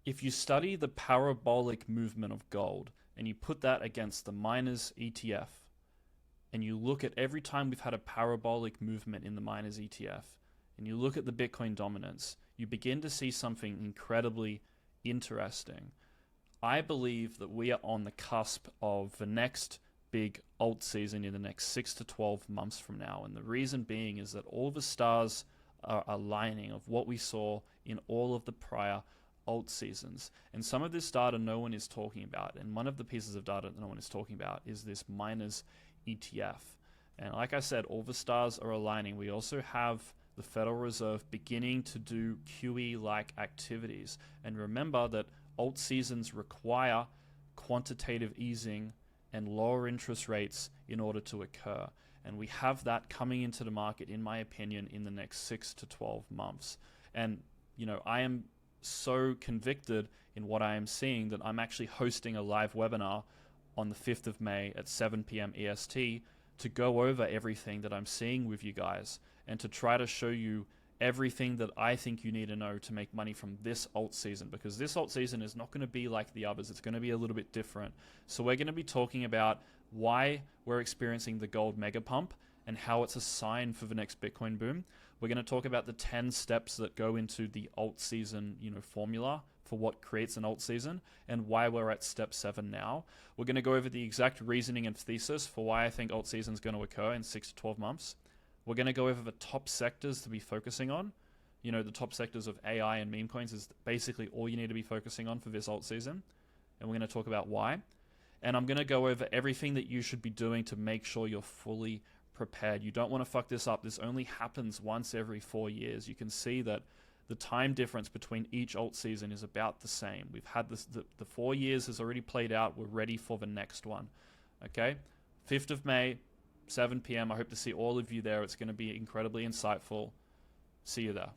If you study the parabolic movement of gold and you put that against the miners ETF, and you look at every time we've had a parabolic movement in the miners ETF, and you look at the Bitcoin dominance, you begin to see something incredibly interesting. I believe that we are on the cusp of the next big alt season in the next 6 to 12 months from now. And the reason being is that all the stars are aligning of what we saw in all of the prior alt seasons. And some of this data no one is talking about. And one of the pieces of data that no one is talking about is this miners ETF. And like I said, all the stars are aligning. We also have the Federal Reserve beginning to do QE-like activities. And remember that alt seasons require quantitative easing and lower interest rates in order to occur. And we have that coming into the market, in my opinion, in the next 6 to 12 months. And, I am so convicted in what I am seeing that I'm actually hosting a live webinar on the 5th of May at 7 p.m. EST to go over everything that I'm seeing with you guys and to try to show you everything that I think you need to know to make money from this alt season, because this alt season is not going to be like the others. It's going to be a little bit different. So we're going to be talking about why we're experiencing the gold mega pump and how it's a sign for the next Bitcoin boom. We're going to talk about the 10 steps that go into the alt season, formula for what creates an alt season and why we're at step 7 now. We're going to go over the exact reasoning and thesis for why I think alt season is going to occur in 6 to 12 months. We're going to go over the top sectors to be focusing on. The top sectors of AI and meme coins is basically all you need to be focusing on for this alt season. And we're going to talk about why. And I'm going to go over everything that you should be doing to make sure you're fully prepared. You don't want to fuck this up. This only happens once every 4 years. You can see that the time difference between each alt season is about the same. We've had this, the 4 years has already played out. We're ready for the next one. Okay? 5th of May, 7 p.m. I hope to see all of you there. It's going to be incredibly insightful. See you there.